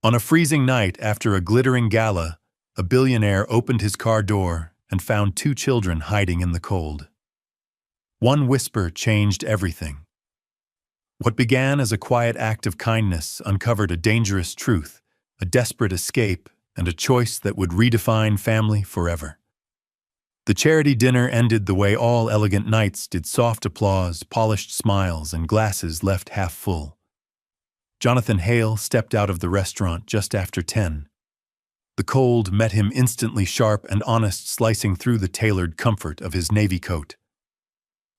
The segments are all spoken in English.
On a freezing night after a glittering gala, a billionaire opened his car door and found two children hiding in the cold. One whisper changed everything. What began as a quiet act of kindness uncovered a dangerous truth, a desperate escape, and a choice that would redefine family forever. The charity dinner ended the way all elegant nights did: soft applause, polished smiles, and glasses left half full. Jonathan Hale stepped out of the restaurant just after 10. The cold met him instantly, sharp and honest, slicing through the tailored comfort of his navy coat.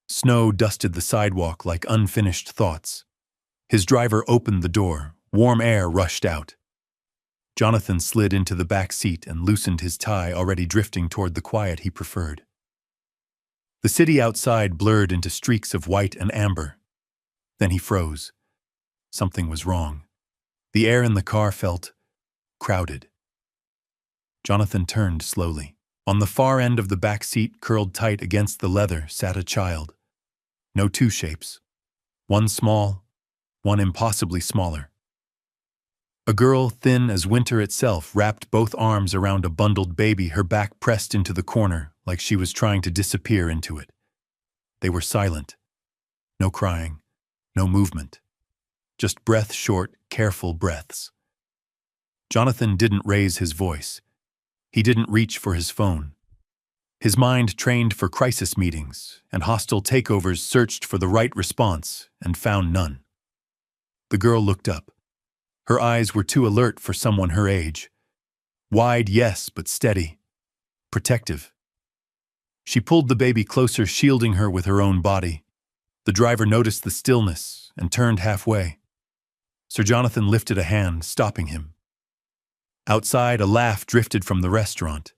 Snow dusted the sidewalk like unfinished thoughts. His driver opened the door. Warm air rushed out. Jonathan slid into the back seat and loosened his tie, already drifting toward the quiet he preferred. The city outside blurred into streaks of white and amber. Then he froze. Something was wrong. The air in the car felt crowded. Jonathan turned slowly. On the far end of the back seat, curled tight against the leather, sat a child. No two shapes. One small, one impossibly smaller. A girl, thin as winter itself, wrapped both arms around a bundled baby, her back pressed into the corner like she was trying to disappear into it. They were silent. No crying, no movement. Just breath-short, careful breaths. Jonathan didn't raise his voice. He didn't reach for his phone. His mind trained for crisis meetings and hostile takeovers, searched for the right response and found none. The girl looked up. Her eyes were too alert for someone her age. Wide, yes, but steady. Protective. She pulled the baby closer, shielding her with her own body. The driver noticed the stillness and turned halfway. Sir Jonathan lifted a hand, stopping him. Outside, a laugh drifted from the restaurant.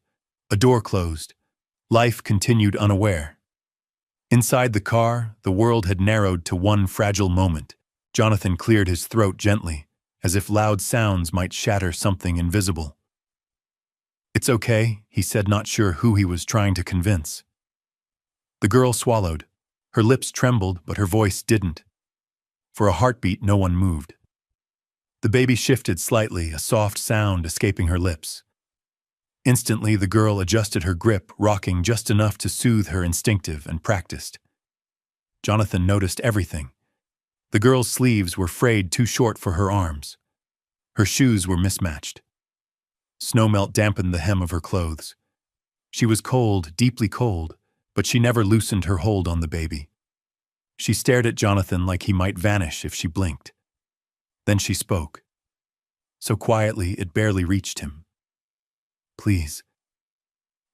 A door closed. Life continued unaware. Inside the car, the world had narrowed to one fragile moment. Jonathan cleared his throat gently, as if loud sounds might shatter something invisible. "It's okay," he said, not sure who he was trying to convince. The girl swallowed. Her lips trembled, but her voice didn't. For a heartbeat, no one moved. The baby shifted slightly, a soft sound escaping her lips. Instantly, the girl adjusted her grip, rocking just enough to soothe her, instinctive and practiced. Jonathan noticed everything. The girl's sleeves were frayed too short for her arms. Her shoes were mismatched. Snowmelt dampened the hem of her clothes. She was cold, deeply cold, but she never loosened her hold on the baby. She stared at Jonathan like he might vanish if she blinked. Then she spoke. So quietly it barely reached him. "Please."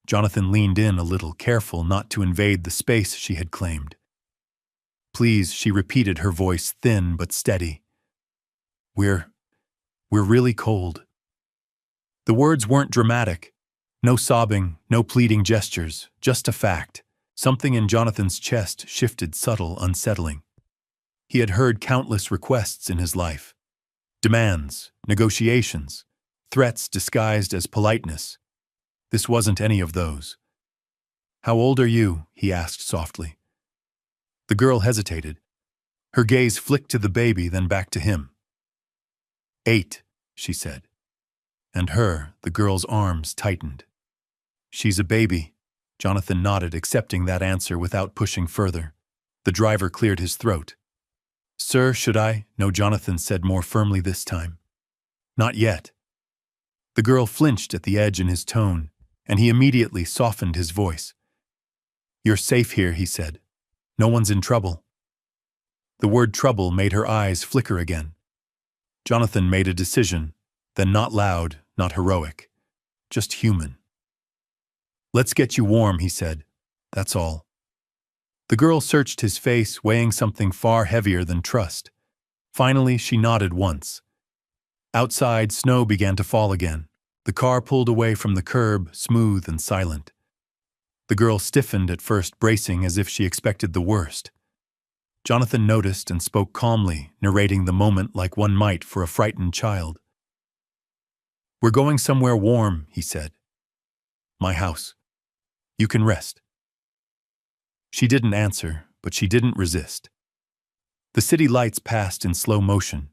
Jonathan leaned in a little, careful not to invade the space she had claimed. "Please," she repeated, her voice thin but steady. We're really cold." The words weren't dramatic. No sobbing, no pleading gestures, just a fact. Something in Jonathan's chest shifted, subtle, unsettling. He had heard countless requests in his life. Demands, negotiations, threats disguised as politeness. This wasn't any of those. "How old are you?" he asked softly. The girl hesitated. Her gaze flicked to the baby, then back to him. 8, she said. And the girl's arms tightened. "She's a baby." Jonathan nodded, accepting that answer without pushing further. The driver cleared his throat. "Sir, should I?" "No," Jonathan said more firmly this time. "Not yet." The girl flinched at the edge in his tone, and he immediately softened his voice. "You're safe here," he said. "No one's in trouble." The word trouble made her eyes flicker again. Jonathan made a decision, then not loud, not heroic, just human. "Let's get you warm," he said. "That's all." The girl searched his face, weighing something far heavier than trust. Finally, she nodded once. Outside, snow began to fall again. The car pulled away from the curb, smooth and silent. The girl stiffened at first, bracing as if she expected the worst. Jonathan noticed and spoke calmly, narrating the moment like one might for a frightened child. "We're going somewhere warm," he said. "My house. You can rest." She didn't answer, but she didn't resist. The city lights passed in slow motion.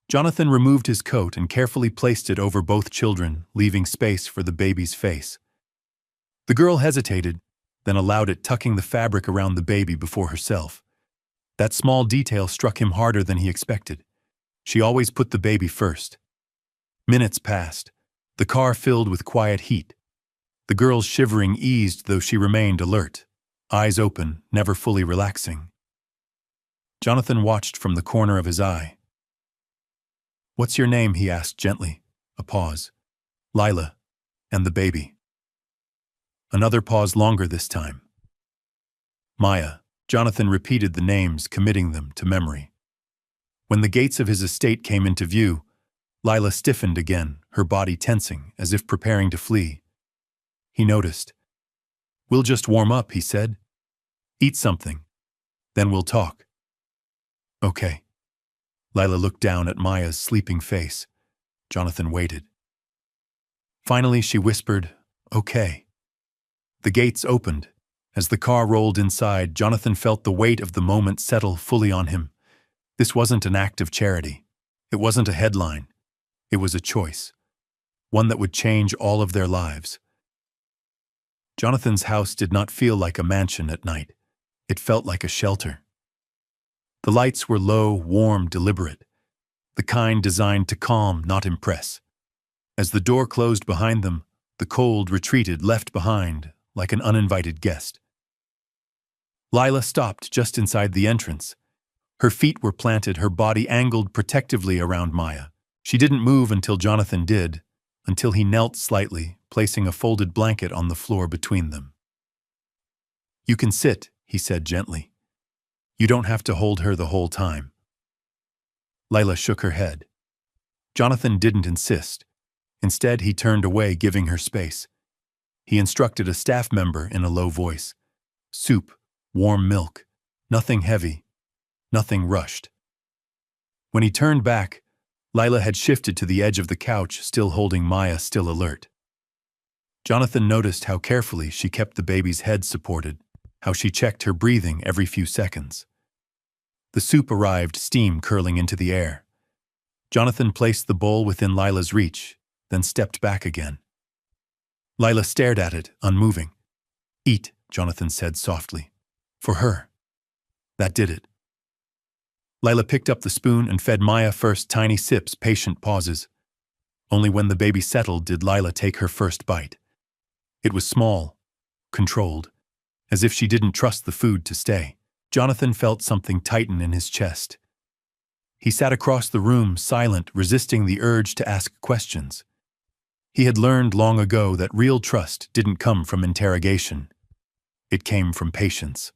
Jonathan removed his coat and carefully placed it over both children, leaving space for the baby's face. The girl hesitated, then allowed it, tucking the fabric around the baby before herself. That small detail struck him harder than he expected. She always put the baby first. Minutes passed, the car filled with quiet heat. The girl's shivering eased, though she remained alert, eyes open, never fully relaxing. Jonathan watched from the corner of his eye. "What's your name?" he asked gently. A pause. "Lila. And the baby?" Another pause, longer this time. "Maya." Jonathan repeated the names, committing them to memory. When the gates of his estate came into view, Lila stiffened again, her body tensing, as if preparing to flee. He noticed. "We'll just warm up," he said. "Eat something. Then we'll talk." "Okay." Lila looked down at Maya's sleeping face. Jonathan waited. Finally, she whispered, "Okay." The gates opened. As the car rolled inside, Jonathan felt the weight of the moment settle fully on him. This wasn't an act of charity. It wasn't a headline. It was a choice. One that would change all of their lives. Jonathan's house did not feel like a mansion at night. It felt like a shelter. The lights were low, warm, deliberate. The kind designed to calm, not impress. As the door closed behind them, the cold retreated, left behind, like an uninvited guest. Lila stopped just inside the entrance. Her feet were planted, her body angled protectively around Maya. She didn't move until Jonathan did, until he knelt slightly, placing a folded blanket on the floor between them. "You can sit," he said gently. "You don't have to hold her the whole time." Lila shook her head. Jonathan didn't insist. Instead, he turned away, giving her space. He instructed a staff member in a low voice. "Soup, warm milk, nothing heavy, nothing rushed." When he turned back, Lila had shifted to the edge of the couch, still holding Maya, still alert. Jonathan noticed how carefully she kept the baby's head supported, how she checked her breathing every few seconds. The soup arrived, steam curling into the air. Jonathan placed the bowl within Lila's reach, then stepped back again. Lila stared at it, unmoving. "Eat," Jonathan said softly. "For her." That did it. Lila picked up the spoon and fed Maya first, tiny sips, patient pauses. Only when the baby settled did Lila take her first bite. It was small, controlled, as if she didn't trust the food to stay. Jonathan felt something tighten in his chest. He sat across the room, silent, resisting the urge to ask questions. He had learned long ago that real trust didn't come from interrogation. It came from patience.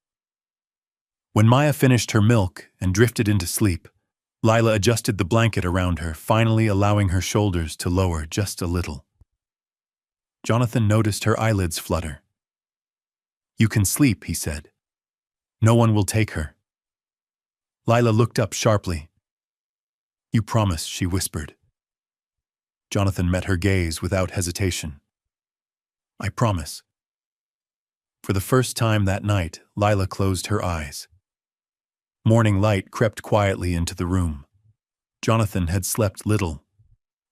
When Maya finished her milk and drifted into sleep, Lila adjusted the blanket around her, finally allowing her shoulders to lower just a little. Jonathan noticed her eyelids flutter. "You can sleep," he said. "No one will take her." Lila looked up sharply. "You promise," she whispered. Jonathan met her gaze without hesitation. "I promise." For the first time that night, Lila closed her eyes. Morning light crept quietly into the room. Jonathan had slept little.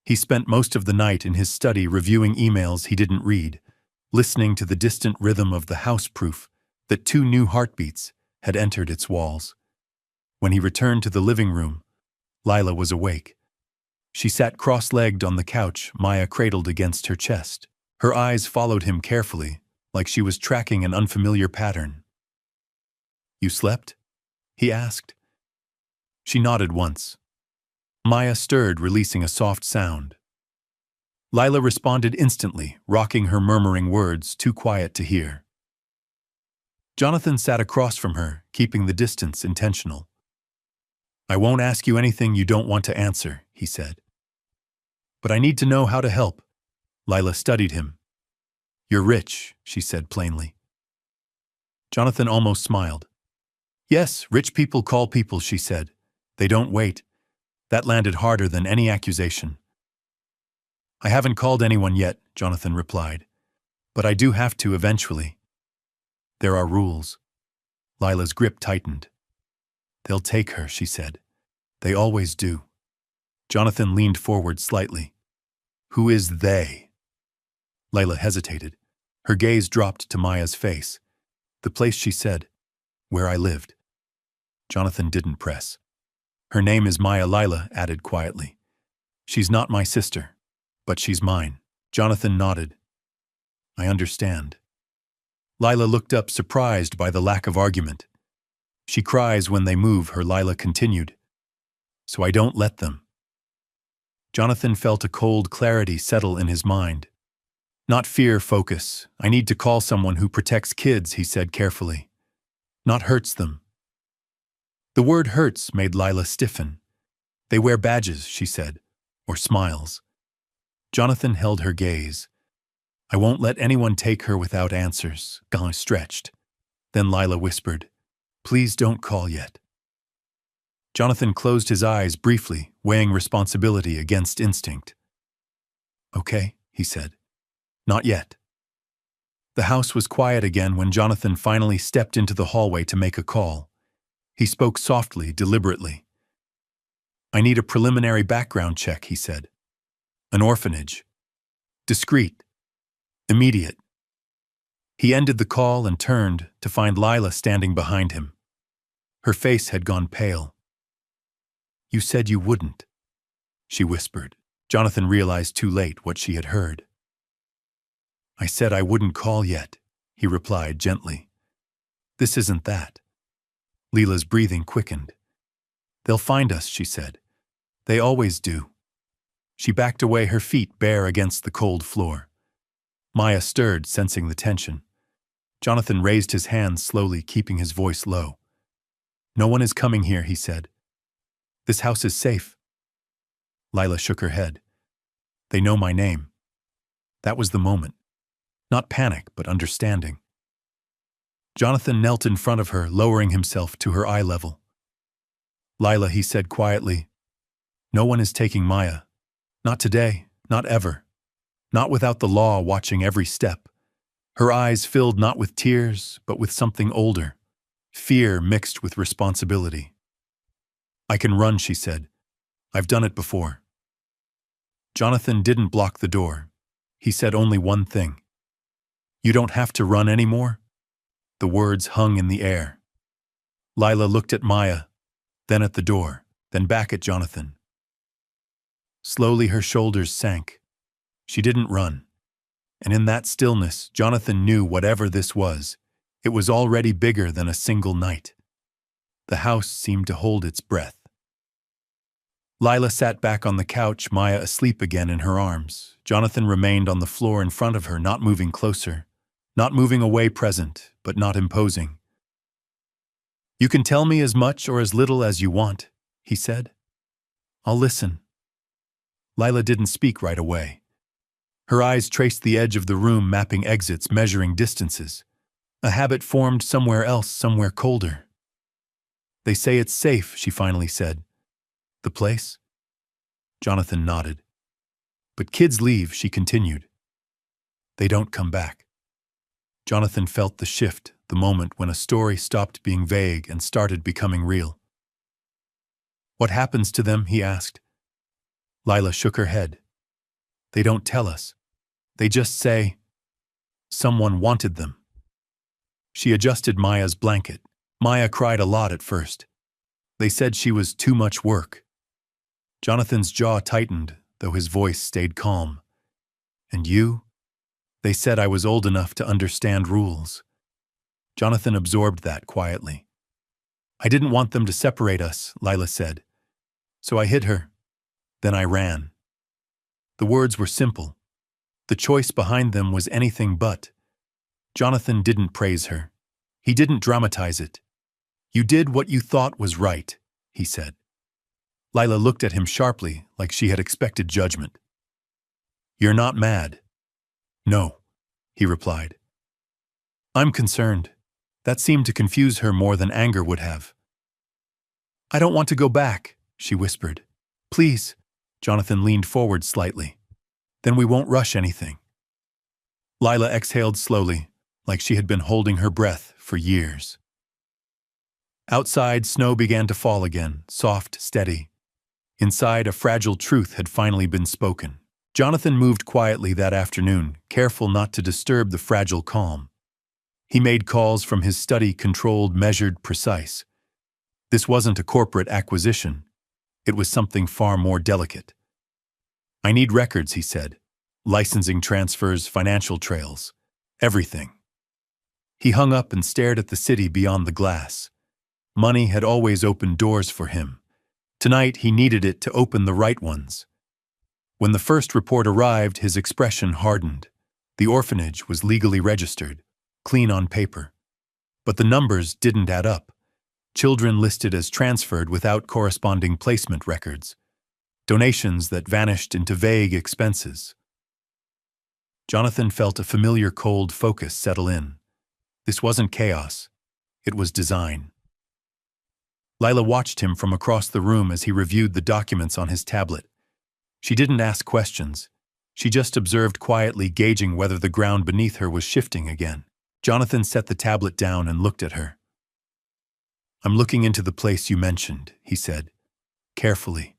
He spent most of the night in his study reviewing emails he didn't read, listening to the distant rhythm of the house, proof that 2 new heartbeats had entered its walls. When he returned to the living room, Lila was awake. She sat cross-legged on the couch, Maya cradled against her chest. Her eyes followed him carefully, like she was tracking an unfamiliar pattern. "You slept?" he asked. She nodded once. Maya stirred, releasing a soft sound. Lila responded instantly, rocking her, murmuring words too quiet to hear. Jonathan sat across from her, keeping the distance intentional. "I won't ask you anything you don't want to answer," he said. "But I need to know how to help." Lila studied him. "You're rich," she said plainly. Jonathan almost smiled. "Yes, rich people call people," she said. "They don't wait." That landed harder than any accusation. "I haven't called anyone yet," Jonathan replied. "But I do have to eventually. There are rules." Lila's grip tightened. "They'll take her," she said. "They always do." Jonathan leaned forward slightly. Who is they? Layla hesitated. Her gaze dropped to Maya's face. The place, she said, where I lived. Jonathan didn't press. Her name is Maya, Layla added quietly. She's not my sister, but she's mine. Jonathan nodded. I understand. Layla looked up, surprised by the lack of argument. She cries when they move, her Layla continued. So I don't let them. Jonathan felt a cold clarity settle in his mind. Not fear, focus. I need to call someone who protects kids, he said carefully. Not hurts them. The word hurts made Layla stiffen. They wear badges, she said, or smiles. Jonathan held her gaze. I won't let anyone take her without answers. Gone stretched. Then Layla whispered, please don't call yet. Jonathan closed his eyes briefly, weighing responsibility against instinct. Okay, he said. Not yet. The house was quiet again when Jonathan finally stepped into the hallway to make a call. He spoke softly, deliberately. I need a preliminary background check, he said. An orphanage. Discreet. Immediate. He ended the call and turned to find Layla standing behind him. Her face had gone pale. You said you wouldn't, she whispered. Jonathan realized too late what she had heard. I said I wouldn't call yet, he replied gently. This isn't that. Leela's breathing quickened. They'll find us, she said. They always do. She backed away, her feet bare against the cold floor. Maya stirred, sensing the tension. Jonathan raised his hands slowly, keeping his voice low. No one is coming here, he said. This house is safe. Layla shook her head. They know my name. That was the moment. Not panic, but understanding. Jonathan knelt in front of her, lowering himself to her eye level. Layla, he said quietly, no one is taking Maya. Not today, not ever. Not without the law watching every step. Her eyes filled not with tears, but with something older. Fear mixed with responsibility. I can run, she said. I've done it before. Jonathan didn't block the door. He said only one thing. You don't have to run anymore? The words hung in the air. Layla looked at Maya, then at the door, then back at Jonathan. Slowly her shoulders sank. She didn't run. And in that stillness, Jonathan knew whatever this was, it was already bigger than a single night. The house seemed to hold its breath. Layla sat back on the couch, Maya asleep again in her arms. Jonathan remained on the floor in front of her, not moving closer, not moving away, present, but not imposing. You can tell me as much or as little as you want, he said. I'll listen. Layla didn't speak right away. Her eyes traced the edge of the room, mapping exits, measuring distances. A habit formed somewhere else, somewhere colder. They say it's safe, she finally said. The place? Jonathan nodded. But kids leave, she continued. They don't come back. Jonathan felt the shift, the moment when a story stopped being vague and started becoming real. What happens to them, he asked. Layla shook her head. They don't tell us. They just say, someone wanted them. She adjusted Maya's blanket. Maya cried a lot at first. They said she was too much work. Jonathan's jaw tightened, though his voice stayed calm. And you? They said I was old enough to understand rules. Jonathan absorbed that quietly. I didn't want them to separate us, Layla said. So I hid her. Then I ran. The words were simple. The choice behind them was anything but. Jonathan didn't praise her. He didn't dramatize it. You did what you thought was right, he said. Layla looked at him sharply, like she had expected judgment. You're not mad. No, he replied. I'm concerned. That seemed to confuse her more than anger would have. I don't want to go back, she whispered. Please. Jonathan leaned forward slightly. Then we won't rush anything. Layla exhaled slowly, like she had been holding her breath for years. Outside, snow began to fall again, soft, steady. Inside, a fragile truth had finally been spoken. Jonathan moved quietly that afternoon, careful not to disturb the fragile calm. He made calls from his study, controlled, measured, precise. This wasn't a corporate acquisition. It was something far more delicate. "I need records," he said. "Licensing transfers, financial trails. Everything." He hung up and stared at the city beyond the glass. Money had always opened doors for him. Tonight he needed it to open the right ones. When the first report arrived, his expression hardened. The orphanage was legally registered, clean on paper. But the numbers didn't add up. Children listed as transferred without corresponding placement records. Donations that vanished into vague expenses. Jonathan felt a familiar cold focus settle in. This wasn't chaos. It was design. Lila watched him from across the room as he reviewed the documents on his tablet. She didn't ask questions. She just observed quietly, gauging whether the ground beneath her was shifting again. Jonathan set the tablet down and looked at her. "I'm looking into the place you mentioned," he said, carefully.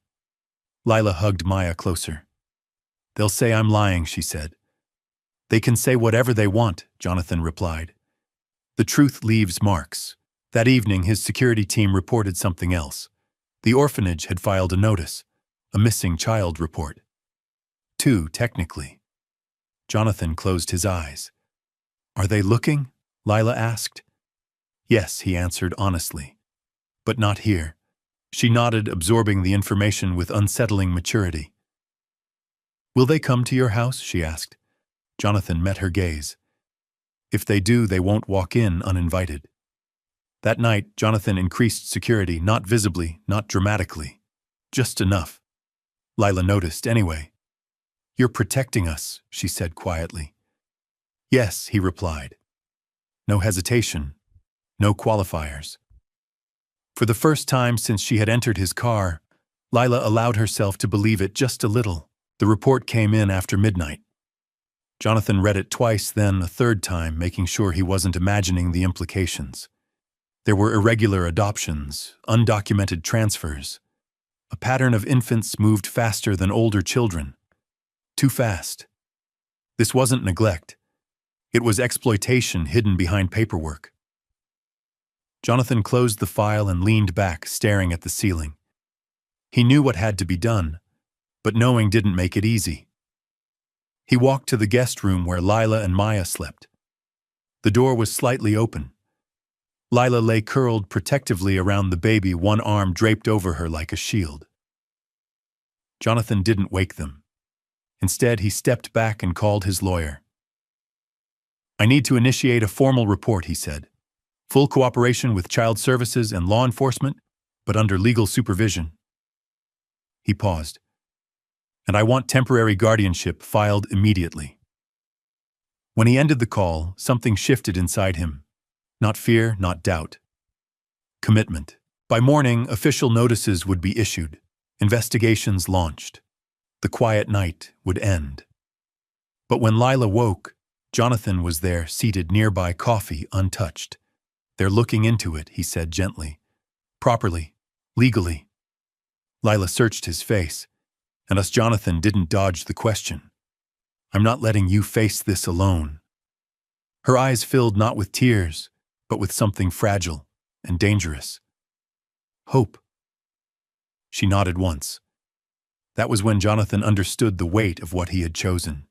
Lila hugged Maya closer. "They'll say I'm lying," she said. "They can say whatever they want," Jonathan replied. "The truth leaves marks." That evening, his security team reported something else. The orphanage had filed a notice, a missing child report. 2, technically. Jonathan closed his eyes. "Are they looking?" Lila asked. "Yes," he answered honestly. "But not here." She nodded, absorbing the information with unsettling maturity. "Will they come to your house?" she asked. Jonathan met her gaze. "If they do, they won't walk in uninvited." That night, Jonathan increased security, not visibly, not dramatically. Just enough. Lila noticed anyway. "You're protecting us," she said quietly. "Yes," he replied. No hesitation, no qualifiers. For the first time since she had entered his car, Lila allowed herself to believe it just a little. The report came in after midnight. Jonathan read it twice, then a third time, making sure he wasn't imagining the implications. There were irregular adoptions, undocumented transfers. A pattern of infants moved faster than older children. Too fast. This wasn't neglect. It was exploitation hidden behind paperwork. Jonathan closed the file and leaned back, staring at the ceiling. He knew what had to be done, but knowing didn't make it easy. He walked to the guest room where Lila and Maya slept. The door was slightly open. Lila lay curled protectively around the baby, one arm draped over her like a shield. Jonathan didn't wake them. Instead, he stepped back and called his lawyer. "I need to initiate a formal report," he said. "Full cooperation with child services and law enforcement, but under legal supervision." He paused. "And I want temporary guardianship filed immediately." When he ended the call, something shifted inside him. Not fear, not doubt. Commitment. By morning, official notices would be issued, investigations launched. The quiet night would end. But when Lila woke, Jonathan was there, seated nearby, coffee untouched. "They're looking into it," he said gently. "Properly, legally." Lila searched his face, and Jonathan didn't dodge the question. "I'm not letting you face this alone." Her eyes filled not with tears, but with something fragile and dangerous. "Hope." She nodded once. That was when Jonathan understood the weight of what he had chosen.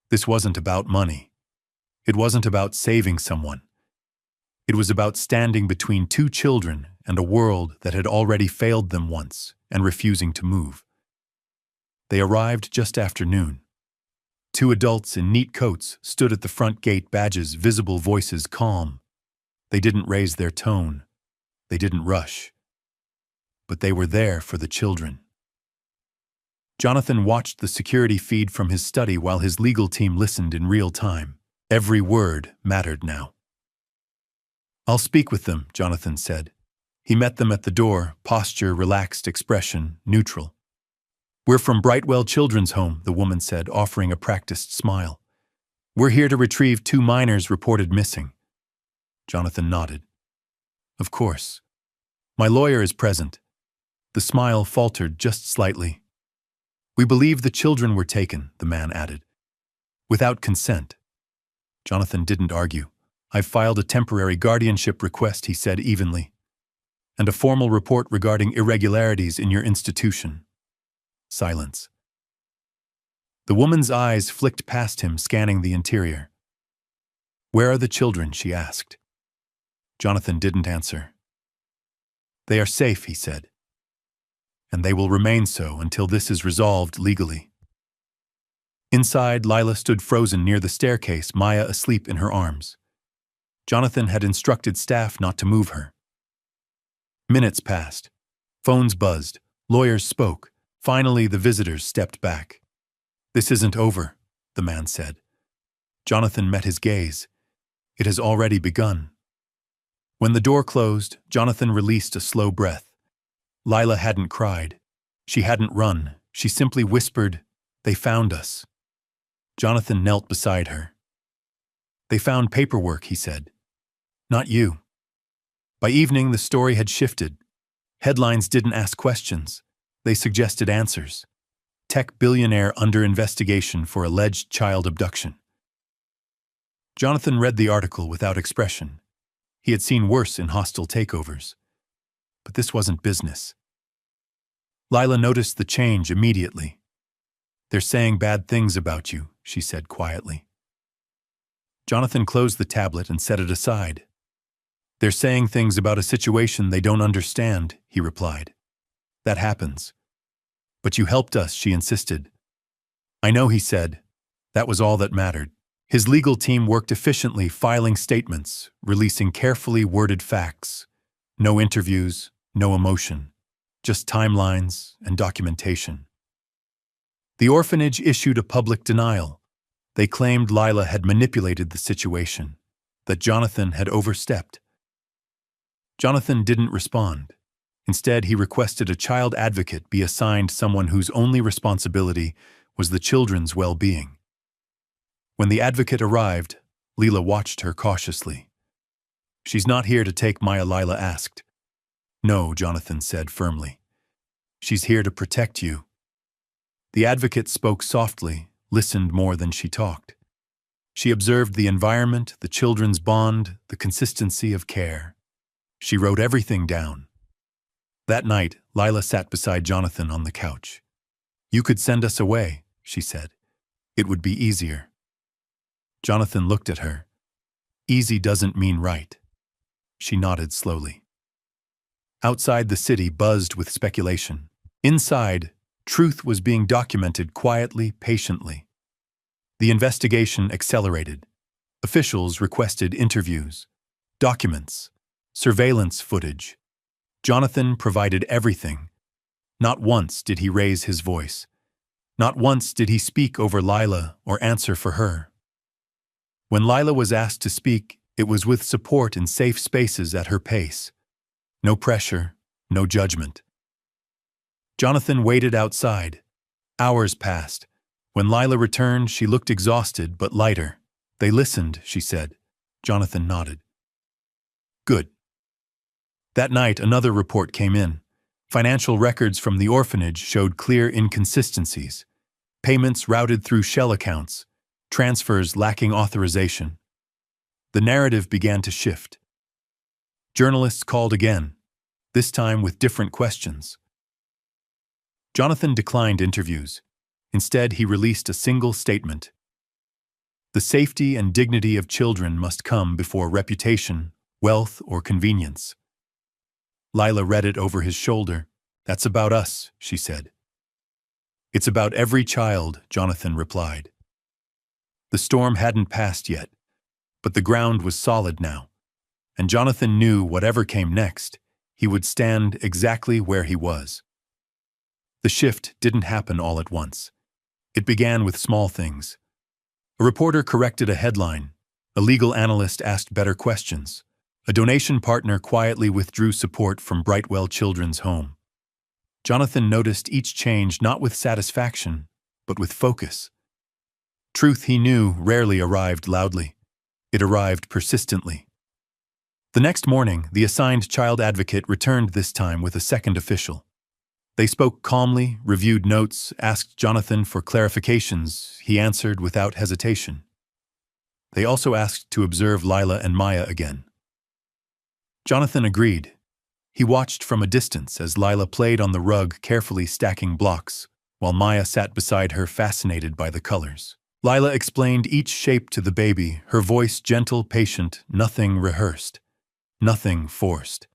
This wasn't about money. It wasn't about saving someone. It was about standing between two children and a world that had already failed them once and refusing to move. They arrived just after noon. 2 adults in neat coats stood at the front gate, badges visible, voices calm. They didn't raise their tone. They didn't rush. But they were there for the children. Jonathan watched the security feed from his study while his legal team listened in real time. Every word mattered now. "I'll speak with them," Jonathan said. He met them at the door, posture relaxed, expression neutral. "We're from Brightwell Children's Home," the woman said, offering a practiced smile. "We're here to retrieve 2 minors reported missing." Jonathan nodded. "Of course. My lawyer is present." The smile faltered just slightly. "We believe the children were taken," the man added. "Without consent." Jonathan didn't argue. "I've filed a temporary guardianship request," he said evenly, "and a formal report regarding irregularities in your institution." Silence. The woman's eyes flicked past him, scanning the interior. "Where are the children?" she asked. Jonathan didn't answer. "They are safe," he said, "and they will remain so until this is resolved legally." Inside, Lila stood frozen near the staircase, Maya asleep in her arms. Jonathan had instructed staff not to move her. Minutes passed. Phones buzzed. Lawyers spoke. Finally, the visitors stepped back. "This isn't over," the man said. Jonathan met his gaze. "It has already begun." When the door closed, Jonathan released a slow breath. Lila hadn't cried. She hadn't run. She simply whispered, "They found us." Jonathan knelt beside her. "They found paperwork," he said. "Not you." By evening, the story had shifted. Headlines didn't ask questions. They suggested answers. Tech billionaire under investigation for alleged child abduction. Jonathan read the article without expression. He had seen worse in hostile takeovers. But this wasn't business. Lila noticed the change immediately. "They're saying bad things about you," she said quietly. Jonathan closed the tablet and set it aside. "They're saying things about a situation they don't understand," he replied. "That happens." "But you helped us," she insisted. "I know," he said. That was all that mattered. His legal team worked efficiently, filing statements, releasing carefully worded facts. No interviews, no emotion, just timelines and documentation. The orphanage issued a public denial. They claimed Lila had manipulated the situation, that Jonathan had overstepped. Jonathan didn't respond. Instead, he requested a child advocate be assigned, someone whose only responsibility was the children's well-being. When the advocate arrived, Lila watched her cautiously. "She's not here to take Maya," Lila asked. "No," Jonathan said firmly. "She's here to protect you." The advocate spoke softly, listened more than she talked. She observed the environment, the children's bond, the consistency of care. She wrote everything down. That night, Lila sat beside Jonathan on the couch. "You could send us away," she said. "It would be easier." Jonathan looked at her. "Easy doesn't mean right." She nodded slowly. Outside, the city buzzed with speculation. Inside, truth was being documented quietly, patiently. The investigation accelerated. Officials requested interviews, documents, surveillance footage. Jonathan provided everything. Not once did he raise his voice. Not once did he speak over Lila or answer for her. When Lila was asked to speak, it was with support in safe spaces at her pace. No pressure, no judgment. Jonathan waited outside. Hours passed. When Lila returned, she looked exhausted but lighter. "They listened," she said. Jonathan nodded. "Good." That night, another report came in. Financial records from the orphanage showed clear inconsistencies. Payments routed through shell accounts, transfers lacking authorization. The narrative began to shift. Journalists called again, this time with different questions. Jonathan declined interviews. Instead, he released a single statement. "The safety and dignity of children must come before reputation, wealth, or convenience." Lila read it over his shoulder. "That's about us," she said. "It's about every child," Jonathan replied. The storm hadn't passed yet, but the ground was solid now, and Jonathan knew whatever came next, he would stand exactly where he was. The shift didn't happen all at once. It began with small things. A reporter corrected a headline. A legal analyst asked better questions. A donation partner quietly withdrew support from Brightwell Children's Home. Jonathan noticed each change not with satisfaction, but with focus. Truth, he knew, rarely arrived loudly. It arrived persistently. The next morning, the assigned child advocate returned, this time with a second official. They spoke calmly, reviewed notes, asked Jonathan for clarifications. He answered without hesitation. They also asked to observe Lila and Maya again. Jonathan agreed. He watched from a distance as Lila played on the rug, carefully stacking blocks, while Maya sat beside her, fascinated by the colors. Lila explained each shape to the baby, her voice gentle, patient, nothing rehearsed, nothing forced.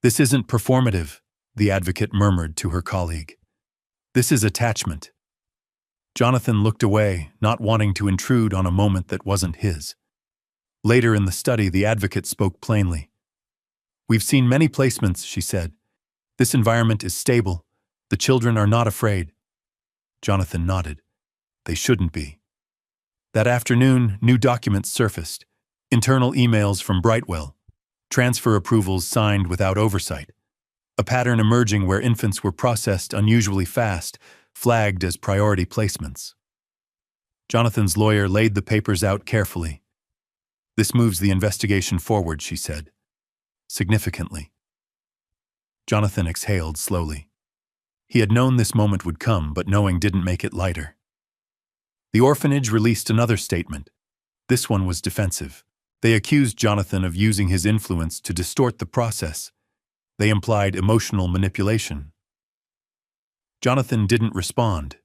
"This isn't performative," the advocate murmured to her colleague. "This is attachment." Jonathan looked away, not wanting to intrude on a moment that wasn't his. Later in the study, the advocate spoke plainly. "We've seen many placements," she said. "This environment is stable. The children are not afraid." Jonathan nodded. They shouldn't be. That afternoon, new documents surfaced. Internal emails from Brightwell. Transfer approvals signed without oversight. A pattern emerging where infants were processed unusually fast, flagged as priority placements. Jonathan's lawyer laid the papers out carefully. "This moves the investigation forward," she said. "Significantly." Jonathan exhaled slowly. He had known this moment would come, but knowing didn't make it lighter. The orphanage released another statement. This one was defensive. They accused Jonathan of using his influence to distort the process. They implied emotional manipulation. Jonathan didn't respond.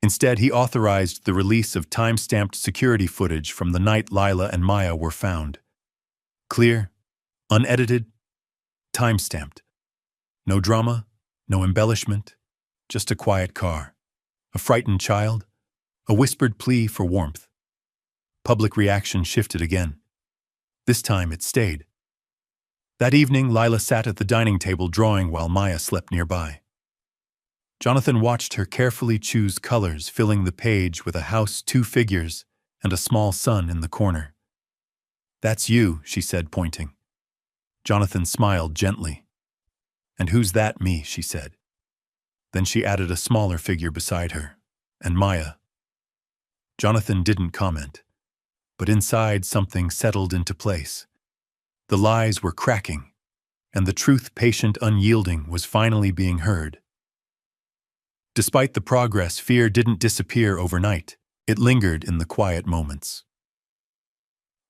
Instead, he authorized the release of time-stamped security footage from the night Lila and Maya were found. Clear, unedited, time-stamped. No drama, no embellishment, just a quiet car, a frightened child, a whispered plea for warmth. Public reaction shifted again. This time it stayed. That evening, Lila sat at the dining table drawing while Maya slept nearby. Jonathan watched her carefully choose colors, filling the page with a house, 2 figures, and a small sun in the corner. "That's you," she said, pointing. Jonathan smiled gently. "And who's that, me?" she said. Then she added a smaller figure beside her. "And Maya." Jonathan didn't comment, but inside something settled into place. The lies were cracking, and the truth, patient, unyielding, was finally being heard. Despite the progress, fear didn't disappear overnight. It lingered in the quiet moments.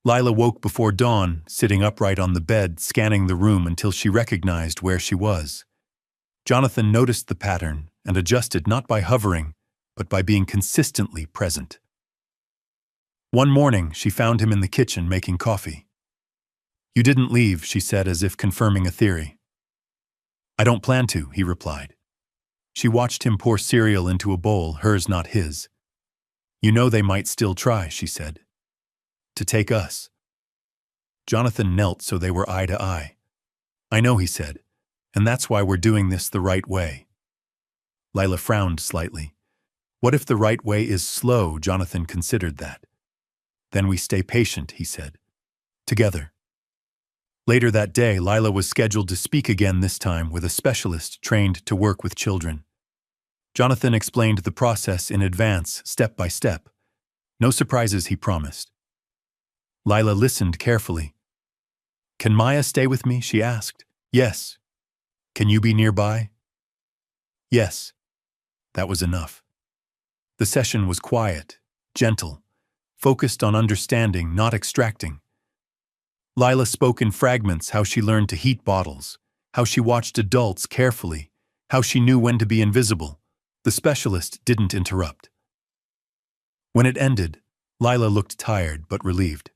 Lila woke before dawn, sitting upright on the bed, scanning the room until she recognized where she was. Jonathan noticed the pattern and adjusted, not by hovering, but by being consistently present. One morning, she found him in the kitchen making coffee. "You didn't leave," she said, as if confirming a theory. "I don't plan to," he replied. She watched him pour cereal into a bowl, hers not his. "You know they might still try," she said. "To take us." Jonathan knelt so they were eye to eye. "I know," he said, "and that's why we're doing this the right way." Lila frowned slightly. "What if the right way is slow?" Jonathan considered that. "Then we stay patient," he said. "Together." Later that day, Lila was scheduled to speak again, this time with a specialist trained to work with children. Jonathan explained the process in advance, step by step. No surprises, he promised. Lila listened carefully. "Can Maya stay with me?" she asked. "Yes." "Can you be nearby?" "Yes." That was enough. The session was quiet, gentle, focused on understanding, not extracting. Lila spoke in fragments, how she learned to heat bottles, how she watched adults carefully, how she knew when to be invisible. The specialist didn't interrupt. When it ended, Lila looked tired but relieved.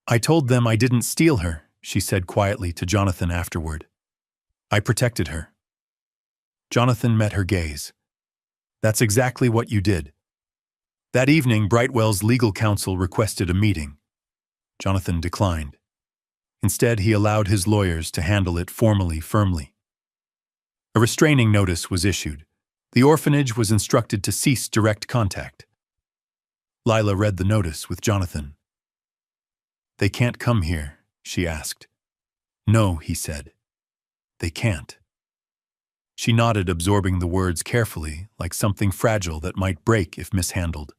"I told them I didn't steal her," she said quietly to Jonathan afterward. "I protected her." Jonathan met her gaze. "That's exactly what you did." That evening, Brightwell's legal counsel requested a meeting. Jonathan declined. Instead, he allowed his lawyers to handle it formally, firmly. A restraining notice was issued. The orphanage was instructed to cease direct contact. Lila read the notice with Jonathan. "They can't come here?" she asked. "No," he said. "They can't." She nodded, absorbing the words carefully, like something fragile that might break if mishandled.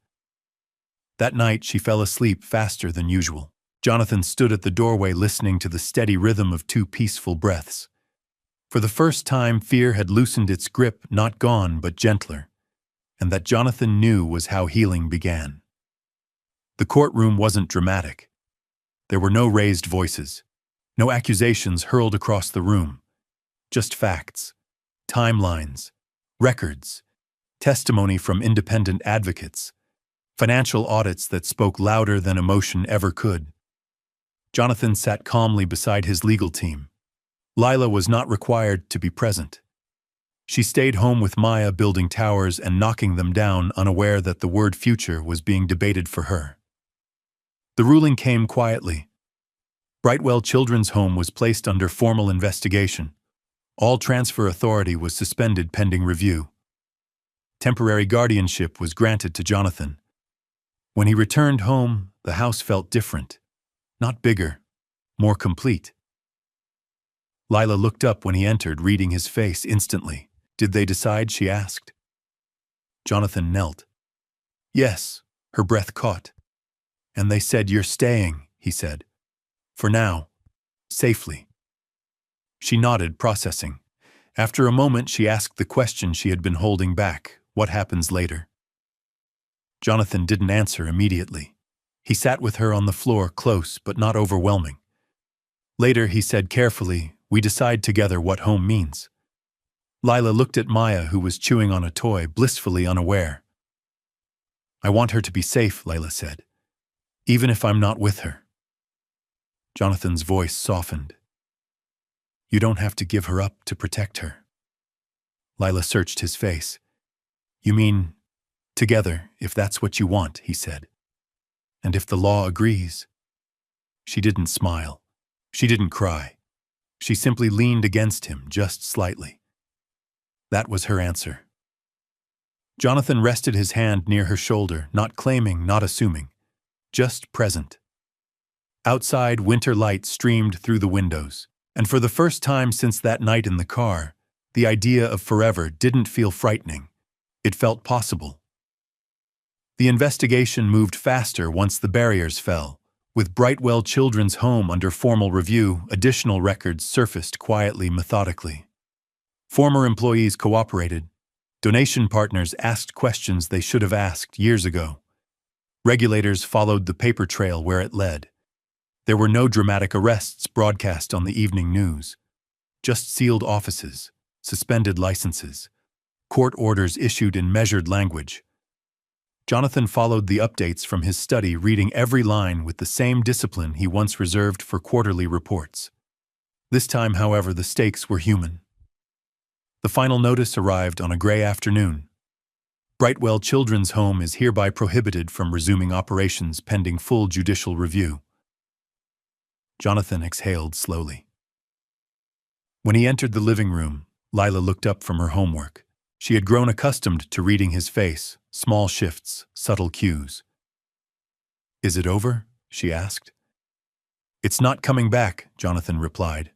That night, she fell asleep faster than usual. Jonathan stood at the doorway, listening to the steady rhythm of 2 peaceful breaths. For the first time, fear had loosened its grip, not gone, but gentler, and that Jonathan knew was how healing began. The courtroom wasn't dramatic. There were no raised voices, no accusations hurled across the room, just facts, timelines, records, testimony from independent advocates, financial audits that spoke louder than emotion ever could. Jonathan sat calmly beside his legal team. Lila was not required to be present. She stayed home with Maya, building towers and knocking them down, unaware that the word future was being debated for her. The ruling came quietly. Brightwell Children's Home was placed under formal investigation. All transfer authority was suspended pending review. Temporary guardianship was granted to Jonathan. When he returned home, the house felt different. Not bigger, more complete. Lila looked up when he entered, reading his face instantly. "Did they decide?" she asked. Jonathan knelt. "Yes," her breath caught. "And they said you're staying," he said. "For now. Safely." She nodded, processing. After a moment, she asked the question she had been holding back. "What happens later?" Jonathan didn't answer immediately. He sat with her on the floor, close but not overwhelming. Later, he said carefully, "We decide together what home means." Lila looked at Maya, who was chewing on a toy, blissfully unaware. "I want her to be safe," Lila said, "even if I'm not with her." Jonathan's voice softened. "You don't have to give her up to protect her." Lila searched his face. "You mean, together, if that's what you want," he said. "And if the law agrees?" She didn't smile. She didn't cry. She simply leaned against him, just slightly. That was her answer. Jonathan rested his hand near her shoulder, not claiming, not assuming, just present. Outside, winter light streamed through the windows, and for the first time since that night in the car, the idea of forever didn't feel frightening. It felt possible. The investigation moved faster once the barriers fell. With Brightwell Children's Home under formal review, additional records surfaced quietly, methodically. Former employees cooperated. Donation partners asked questions they should have asked years ago. Regulators followed the paper trail where it led. There were no dramatic arrests broadcast on the evening news. Just sealed offices, suspended licenses, court orders issued in measured language. Jonathan followed the updates from his study, reading every line with the same discipline he once reserved for quarterly reports. This time, however, the stakes were human. The final notice arrived on a gray afternoon. Brightwell Children's Home is hereby prohibited from resuming operations pending full judicial review. Jonathan exhaled slowly. When he entered the living room, Lila looked up from her homework. She had grown accustomed to reading his face, small shifts, subtle cues. "Is it over?" she asked. "It's not coming back," Jonathan replied.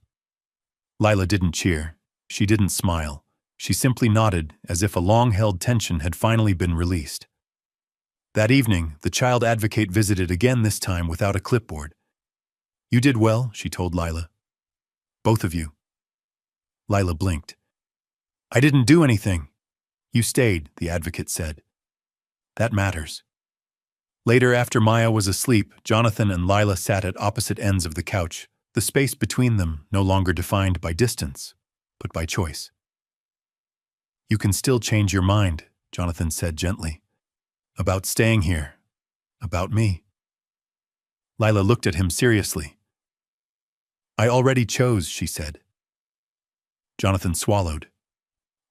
Lila didn't cheer. She didn't smile. She simply nodded, as if a long-held tension had finally been released. That evening, the child advocate visited again, this time without a clipboard. "You did well," she told Lila. "Both of you." Lila blinked. "I didn't do anything." "You stayed," the advocate said. "That matters." Later, after Maya was asleep, Jonathan and Lila sat at opposite ends of the couch, the space between them no longer defined by distance, but by choice. "You can still change your mind," Jonathan said gently. "About staying here. About me." Lila looked at him seriously. "I already chose," she said. Jonathan swallowed.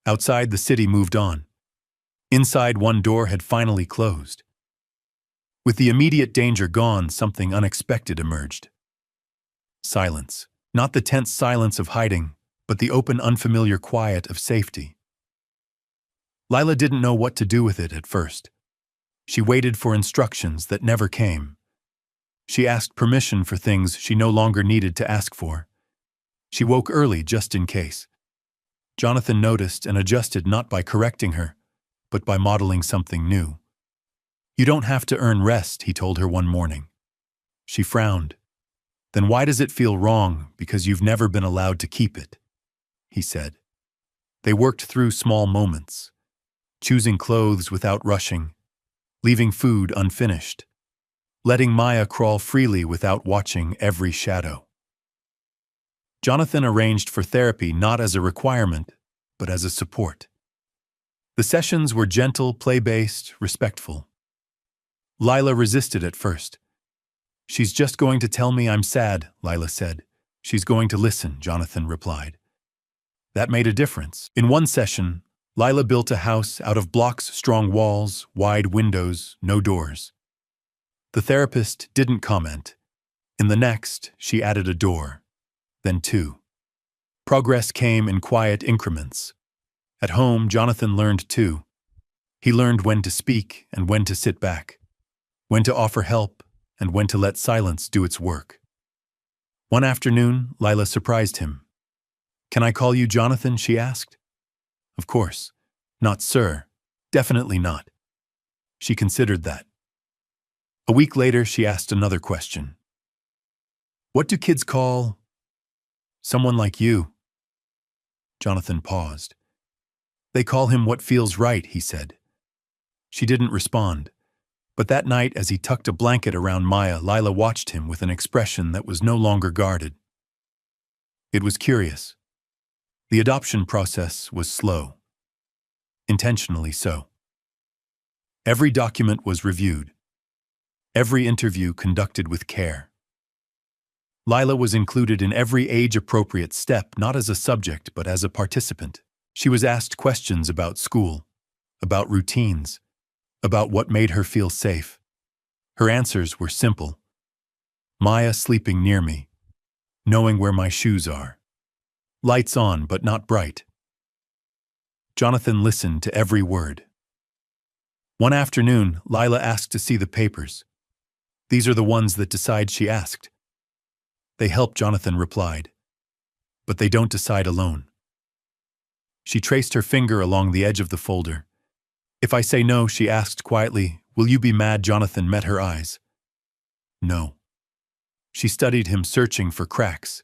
Outside, the city moved on. Inside, one door had finally closed. With the immediate danger gone, something unexpected emerged. Silence. Not the tense silence of hiding, but the open, unfamiliar quiet of safety. Lila didn't know what to do with it at first. She waited for instructions that never came. She asked permission for things she no longer needed to ask for. She woke early just in case. Jonathan noticed and adjusted, not by correcting her, but by modeling something new. "You don't have to earn rest," he told her one morning. She frowned. "Then why does it feel wrong? Because you've never been allowed to keep it." he said. They worked through small moments, choosing clothes without rushing, leaving food unfinished, letting Maya crawl freely without watching every shadow. Jonathan arranged for therapy not as a requirement, but as a support. The sessions were gentle, play-based, respectful. Lila resisted at first. "She's just going to tell me I'm sad," Lila said. "She's going to listen," Jonathan replied. That made a difference. In one session, Lila built a house out of blocks, strong walls, wide windows, no doors. The therapist didn't comment. In the next, she added a door, then two. Progress came in quiet increments. At home, Jonathan learned too. He learned when to speak and when to sit back, when to offer help and when to let silence do its work. One afternoon, Lila surprised him. "Can I call you Jonathan?" she asked. "Of course. Not sir. Definitely not." She considered that. A week later, she asked another question. "What do kids call someone like you?" Jonathan paused. "They call him what feels right," he said. She didn't respond, but that night as he tucked a blanket around Maya, Lila watched him with an expression that was no longer guarded. It was curious. The adoption process was slow. Intentionally so. Every document was reviewed. Every interview conducted with care. Lila was included in every age-appropriate step, not as a subject, but as a participant. She was asked questions about school, about routines, about what made her feel safe. Her answers were simple. Maya sleeping near me, knowing where my shoes are. Lights on, but not bright. Jonathan listened to every word. One afternoon, Lila asked to see the papers. "These are the ones that decide," she asked. "They help," Jonathan replied. "But they don't decide alone." She traced her finger along the edge of the folder. "If I say no," she asked quietly, "will you be mad?" Jonathan met her eyes. "No." She studied him, searching for cracks.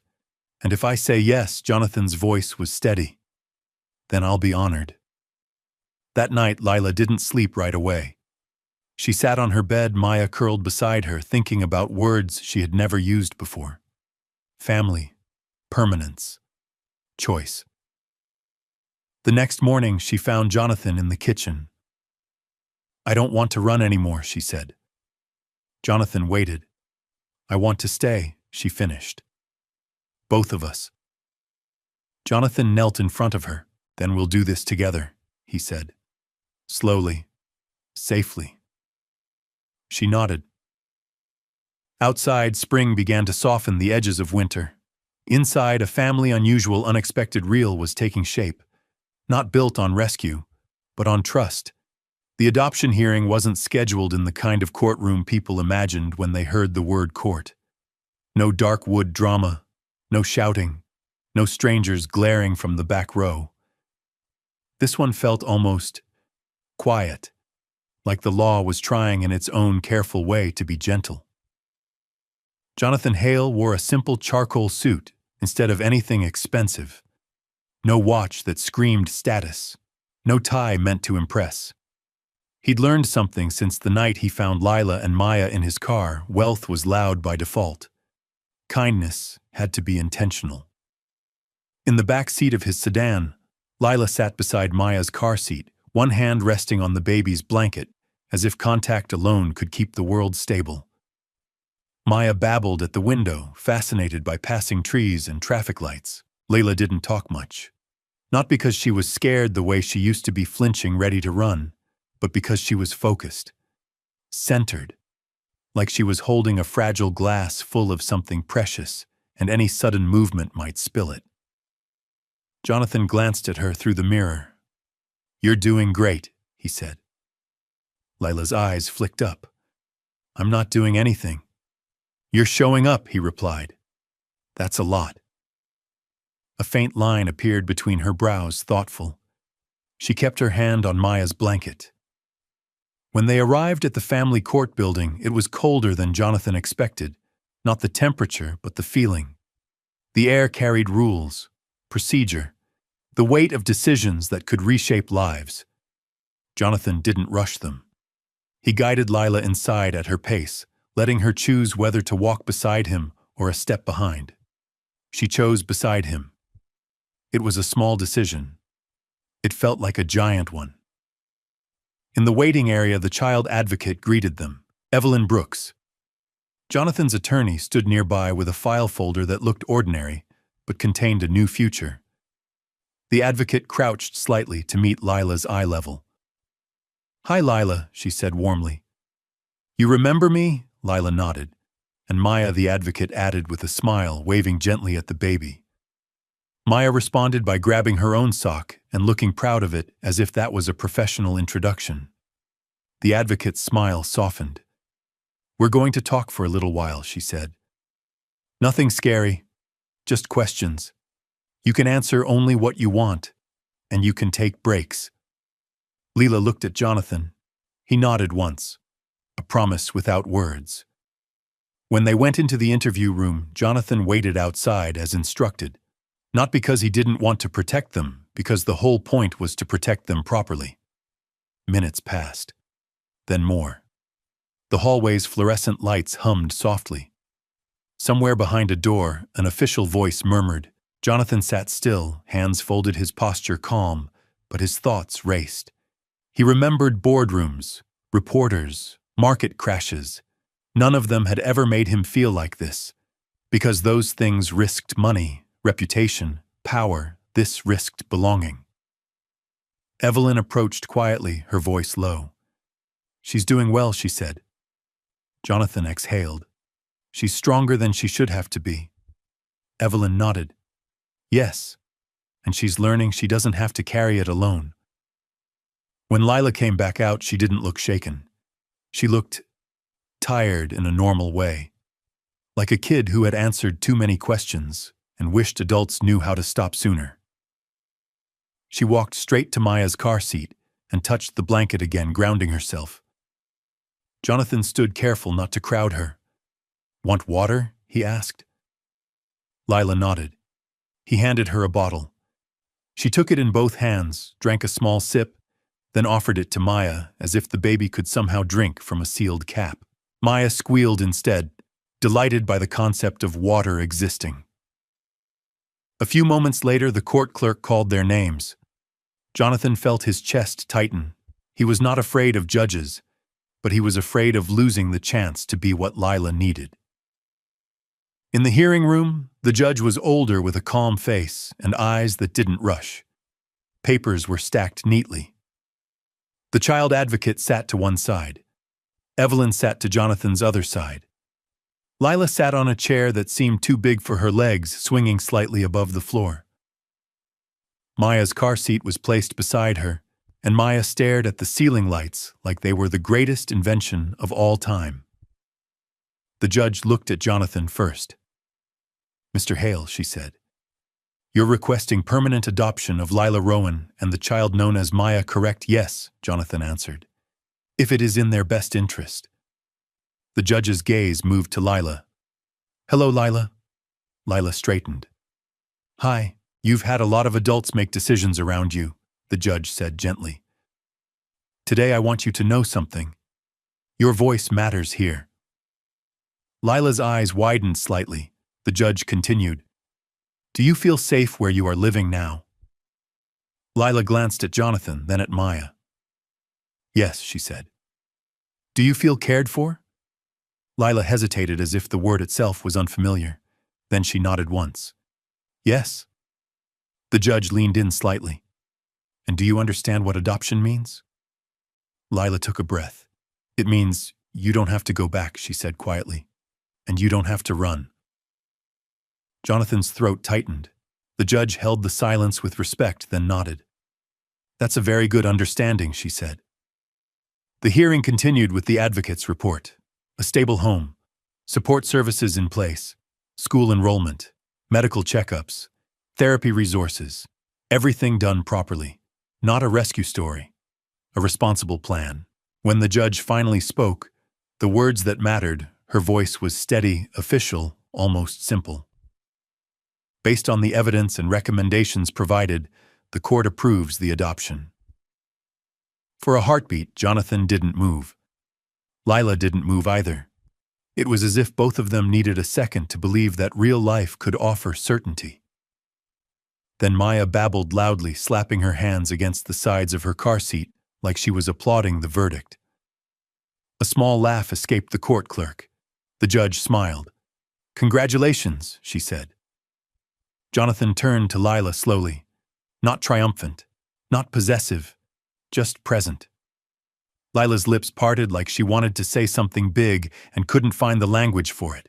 "And if I say yes," Jonathan's voice was steady, "then I'll be honored." That night, Lila didn't sleep right away. She sat on her bed, Maya curled beside her, thinking about words she had never used before. Family, permanence, choice. The next morning, she found Jonathan in the kitchen. "I don't want to run anymore," she said. Jonathan waited. "I want to stay," she finished. "Both of us." Jonathan knelt in front of her. "Then we'll do this together," he said. Slowly, safely. She nodded. Outside, spring began to soften the edges of winter. Inside, a family unusual, unexpected real was taking shape. Not built on rescue, but on trust. The adoption hearing wasn't scheduled in the kind of courtroom people imagined when they heard the word court. No dark wood drama, no shouting, no strangers glaring from the back row. This one felt almost quiet, like the law was trying in its own careful way to be gentle. Jonathan Hale wore a simple charcoal suit instead of anything expensive. No watch that screamed status, no tie meant to impress. He'd learned something since the night he found Lila and Maya in his car. Wealth was loud by default. Kindness had to be intentional. In the back seat of his sedan, Lila sat beside Maya's car seat, one hand resting on the baby's blanket, as if contact alone could keep the world stable. Maya babbled at the window, fascinated by passing trees and traffic lights. Layla didn't talk much. Not because she was scared the way she used to be, flinching, ready to run, but because she was focused, centered, like she was holding a fragile glass full of something precious, and any sudden movement might spill it. Jonathan glanced at her through the mirror. "You're doing great," he said. Lila's eyes flicked up. "I'm not doing anything." "You're showing up," he replied. "That's a lot." A faint line appeared between her brows, thoughtful. She kept her hand on Maya's blanket. When they arrived at the family court building, it was colder than Jonathan expected. Not the temperature, but the feeling. The air carried rules, procedure, The weight of decisions that could reshape lives. Jonathan didn't rush them. He guided Lila inside at her pace, letting her choose whether to walk beside him or a step behind. She chose beside him. It was a small decision. It felt like a giant one. In the waiting area, the child advocate greeted them, Evelyn Brooks. Jonathan's attorney stood nearby with a file folder that looked ordinary, but contained a new future. The advocate crouched slightly to meet Lila's eye level. "Hi, Lila," she said warmly. "You remember me?" Lila nodded, and Maya, the advocate, added with a smile, waving gently at the baby. Maya responded by grabbing her own sock and looking proud of it as if that was a professional introduction. The advocate's smile softened. "We're going to talk for a little while," she said. "Nothing scary, just questions. You can answer only what you want, and you can take breaks." Lila looked at Jonathan. He nodded once, a promise without words. When they went into the interview room, Jonathan waited outside as instructed, not because he didn't want to protect them, because the whole point was to protect them properly. Minutes passed, then more. The hallway's fluorescent lights hummed softly. Somewhere behind a door, an official voice murmured. Jonathan sat still, hands folded, his posture calm, but his thoughts raced. He remembered boardrooms, reporters, market crashes. None of them had ever made him feel like this. Because those things risked money, reputation, power. This risked belonging. Evelyn approached quietly, her voice low. "She's doing well," she said. Jonathan exhaled. "She's stronger than she should have to be." Evelyn nodded. "Yes, and she's learning she doesn't have to carry it alone." When Lila came back out, she didn't look shaken. She looked tired in a normal way, like a kid who had answered too many questions and wished adults knew how to stop sooner. She walked straight to Maya's car seat and touched the blanket again, grounding herself. Jonathan stood careful not to crowd her. "Want water?" he asked. Lila nodded. He handed her a bottle. She took it in both hands, drank a small sip, then offered it to Maya as if the baby could somehow drink from a sealed cap. Maya squealed instead, delighted by the concept of water existing. A few moments later, the court clerk called their names. Jonathan felt his chest tighten. He was not afraid of judges, but he was afraid of losing the chance to be what Lila needed. In the hearing room, the judge was older with a calm face and eyes that didn't rush. Papers were stacked neatly. The child advocate sat to one side. Evelyn sat to Jonathan's other side. Lila sat on a chair that seemed too big for her legs, swinging slightly above the floor. Maya's car seat was placed beside her, and Maya stared at the ceiling lights like they were the greatest invention of all time. The judge looked at Jonathan first. "Mr. Hale," she said, "you're requesting permanent adoption of Lila Rowan and the child known as Maya, correct?" "Yes," Jonathan answered, "if it is in their best interest." The judge's gaze moved to Lila. "Hello, Lila." Lila straightened. "Hi, you've had a lot of adults make decisions around you," the judge said gently. "Today I want you to know something. Your voice matters here." Lila's eyes widened slightly. The judge continued. "Do you feel safe where you are living now?" Lila glanced at Jonathan, then at Maya. "Yes," she said. "Do you feel cared for?" Lila hesitated as if the word itself was unfamiliar. Then she nodded once. "Yes." The judge leaned in slightly. "And do you understand what adoption means?" Lila took a breath. "It means you don't have to go back," she said quietly. "And you don't have to run." Jonathan's throat tightened. The judge held the silence with respect, then nodded. "That's a very good understanding," she said. The hearing continued with the advocate's report. A stable home, support services in place, school enrollment, medical checkups, therapy resources, everything done properly. Not a rescue story, a responsible plan. When the judge finally spoke, the words that mattered, her voice was steady, official, almost simple. Based on the evidence and recommendations provided, The court approves the adoption. For a heartbeat, Jonathan didn't move. Lila didn't move either. It was as if both of them needed a second to believe that real life could offer certainty. Then Maya babbled loudly, slapping her hands against the sides of her car seat like she was applauding the verdict. A small laugh escaped the court clerk. The judge smiled. "Congratulations," she said. Jonathan turned to Lila slowly, not triumphant, not possessive, just present. Lila's lips parted like she wanted to say something big and couldn't find the language for it,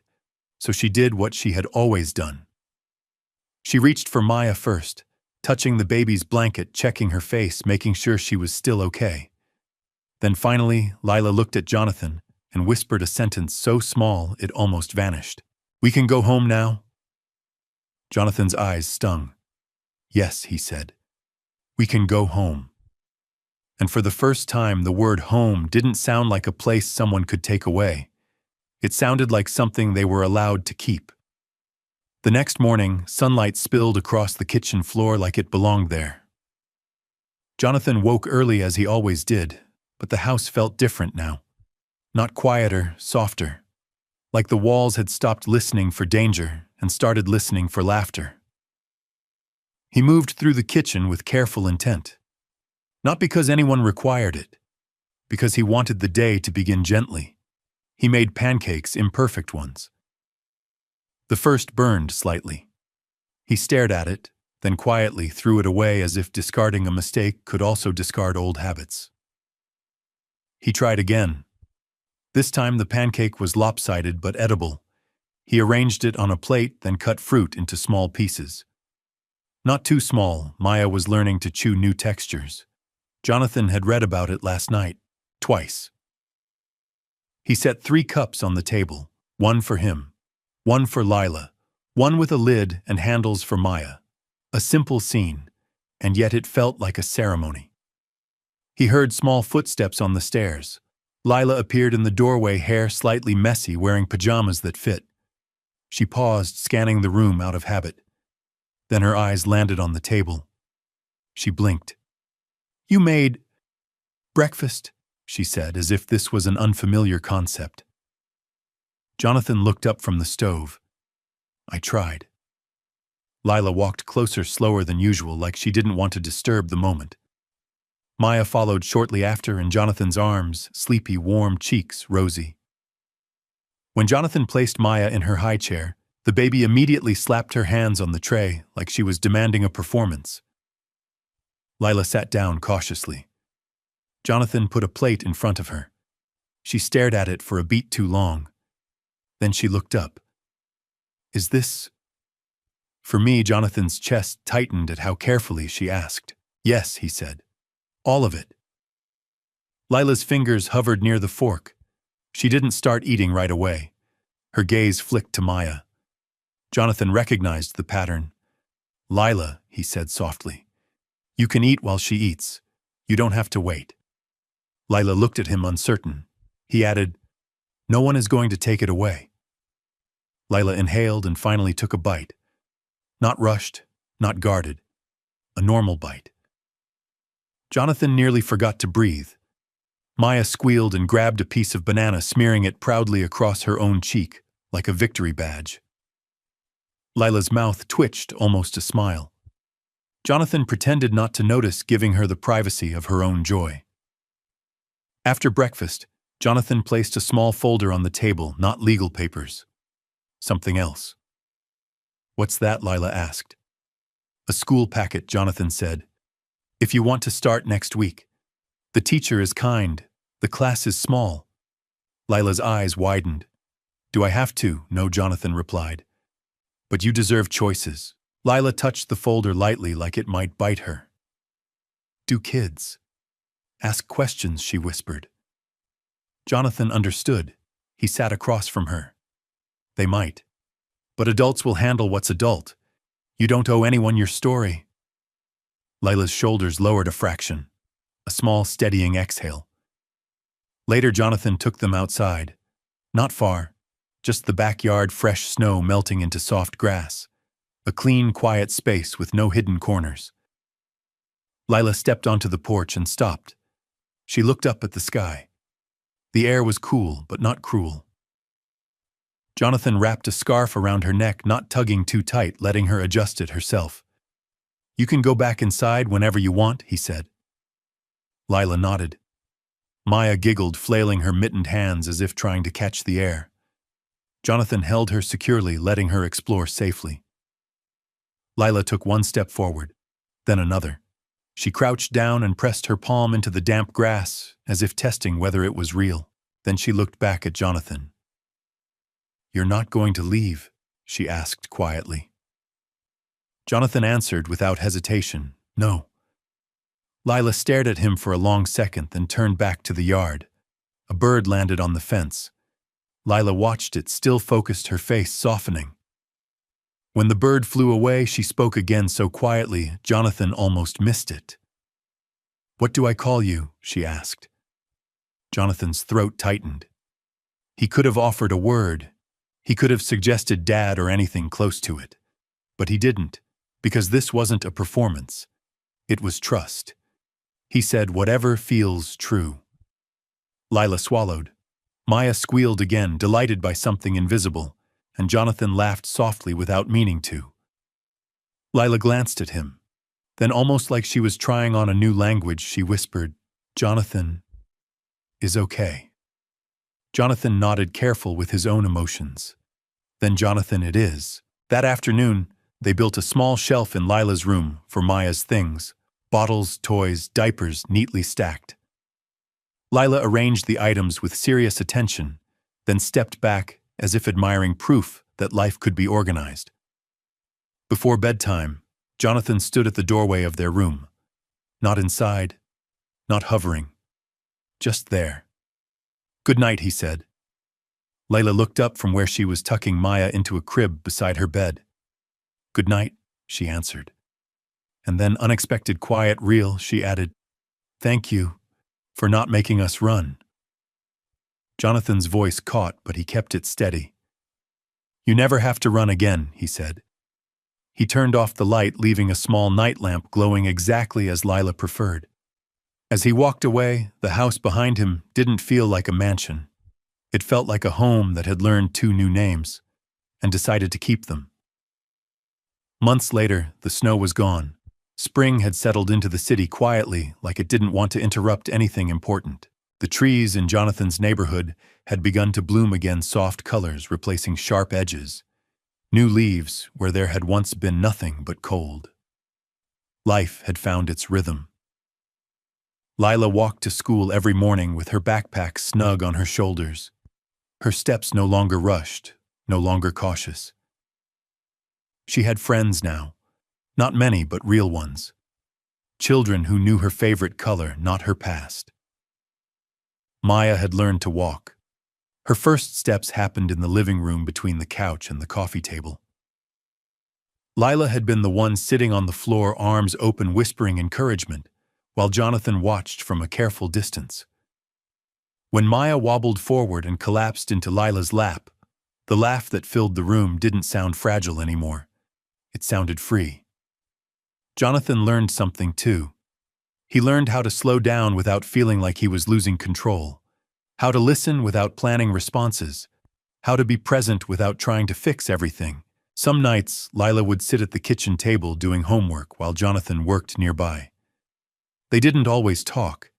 so she did what she had always done. She reached for Maya first, touching the baby's blanket, checking her face, making sure she was still okay. Then finally, Lila looked at Jonathan and whispered a sentence so small it almost vanished. "We can go home now?" Jonathan's eyes stung. "Yes," he said. "We can go home." And for the first time, the word home didn't sound like a place someone could take away. It sounded like something they were allowed to keep. The next morning, sunlight spilled across the kitchen floor like it belonged there. Jonathan woke early as he always did, but the house felt different now. Not quieter, softer. Like the walls had stopped listening for danger and started listening for laughter. He moved through the kitchen with careful intent. Not because anyone required it, because he wanted the day to begin gently. He made pancakes, imperfect ones. The first burned slightly. He stared at it, then quietly threw it away as if discarding a mistake could also discard old habits. He tried again. This time the pancake was lopsided but edible. He arranged it on a plate, then cut fruit into small pieces. Not too small, Maya was learning to chew new textures. Jonathan had read about it last night, twice. He set 3 cups on the table, one for him, one for Lila, one with a lid and handles for Maya. A simple scene, and yet it felt like a ceremony. He heard small footsteps on the stairs. Lila appeared in the doorway, hair slightly messy, wearing pajamas that fit. She paused, scanning the room out of habit. Then her eyes landed on the table. She blinked. "You made breakfast," she said, as if this was an unfamiliar concept. Jonathan looked up from the stove. "I tried." Lila walked closer, slower than usual, like she didn't want to disturb the moment. Maya followed shortly after in Jonathan's arms, sleepy, warm cheeks rosy. When Jonathan placed Maya in her high chair, the baby immediately slapped her hands on the tray like she was demanding a performance. Lila sat down cautiously. Jonathan put a plate in front of her. She stared at it for a beat too long. Then she looked up. "Is this?" For me, Jonathan's chest tightened at how carefully she asked. "Yes," he said. "All of it." Lila's fingers hovered near the fork. She didn't start eating right away. Her gaze flicked to Maya. Jonathan recognized the pattern. "Lila," he said softly. "You can eat while she eats. You don't have to wait." Lila looked at him uncertain. He added, "No one is going to take it away." Lila inhaled and finally took a bite. Not rushed, not guarded. A normal bite. Jonathan nearly forgot to breathe. Maya squealed and grabbed a piece of banana, smearing it proudly across her own cheek, like a victory badge. Lila's mouth twitched, almost a smile. Jonathan pretended not to notice, giving her the privacy of her own joy. After breakfast, Jonathan placed a small folder on the table, not legal papers. Something else. "What's that?" Lila asked. "A school packet," Jonathan said. "If you want to start next week. The teacher is kind. The class is small." Lila's eyes widened. "Do I have to?" "No," Jonathan replied. "But you deserve choices." Lila touched the folder lightly like it might bite her. "Do kids ask questions?" she whispered. Jonathan understood. He sat across from her. "They might. But adults will handle what's adult. You don't owe anyone your story." Lila's shoulders lowered a fraction. A small, steadying exhale. Later, Jonathan took them outside. Not far. Just the backyard, fresh snow melting into soft grass. A clean, quiet space with no hidden corners. Lila stepped onto the porch and stopped. She looked up at the sky. The air was cool, but not cruel. Jonathan wrapped a scarf around her neck, not tugging too tight, letting her adjust it herself. "You can go back inside whenever you want," he said. Lila nodded. Maya giggled, flailing her mittened hands as if trying to catch the air. Jonathan held her securely, letting her explore safely. Lila took one step forward, then another. She crouched down and pressed her palm into the damp grass, as if testing whether it was real. Then she looked back at Jonathan. "You're not going to leave?" she asked quietly. Jonathan answered without hesitation, "No." Lila stared at him for a long second, then turned back to the yard. A bird landed on the fence. Lila watched it, still focused, her face softening. When the bird flew away, she spoke again so quietly, Jonathan almost missed it. "What do I call you?" she asked. Jonathan's throat tightened. He could have offered a word. He could have suggested Dad or anything close to it. But he didn't, because this wasn't a performance. It was trust. He said, "Whatever feels true." Lila swallowed. Maya squealed again, delighted by something invisible, and Jonathan laughed softly without meaning to. Lila glanced at him. Then, almost like she was trying on a new language, she whispered, "Jonathan is okay." Jonathan nodded, careful with his own emotions. "Then Jonathan it is." That afternoon, they built a small shelf in Lila's room for Maya's things, bottles, toys, diapers neatly stacked. Lila arranged the items with serious attention, then stepped back as if admiring proof that life could be organized. Before bedtime, Jonathan stood at the doorway of their room. Not inside, not hovering, just there. "Good night," he said. Lila looked up from where she was tucking Maya into a crib beside her bed. "Good night," she answered. And then, unexpected, quiet, real, she added, "Thank you for not making us run." Jonathan's voice caught, but he kept it steady. "You never have to run again," he said. He turned off the light, leaving a small night lamp glowing exactly as Lila preferred. As he walked away, the house behind him didn't feel like a mansion. It felt like a home that had learned 2 new names and decided to keep them. Months later, the snow was gone. Spring had settled into the city quietly, like it didn't want to interrupt anything important. The trees in Jonathan's neighborhood had begun to bloom again, soft colors replacing sharp edges. New leaves where there had once been nothing but cold. Life had found its rhythm. Lila walked to school every morning with her backpack snug on her shoulders. Her steps no longer rushed, no longer cautious. She had friends now. Not many, but real ones. Children who knew her favorite color, not her past. Maya had learned to walk. Her first steps happened in the living room between the couch and the coffee table. Lila had been the one sitting on the floor, arms open, whispering encouragement, while Jonathan watched from a careful distance. When Maya wobbled forward and collapsed into Lila's lap, the laugh that filled the room didn't sound fragile anymore. It sounded free. Jonathan learned something too. He learned how to slow down without feeling like he was losing control, how to listen without planning responses, how to be present without trying to fix everything. Some nights, Lila would sit at the kitchen table doing homework while Jonathan worked nearby. They didn't always talk.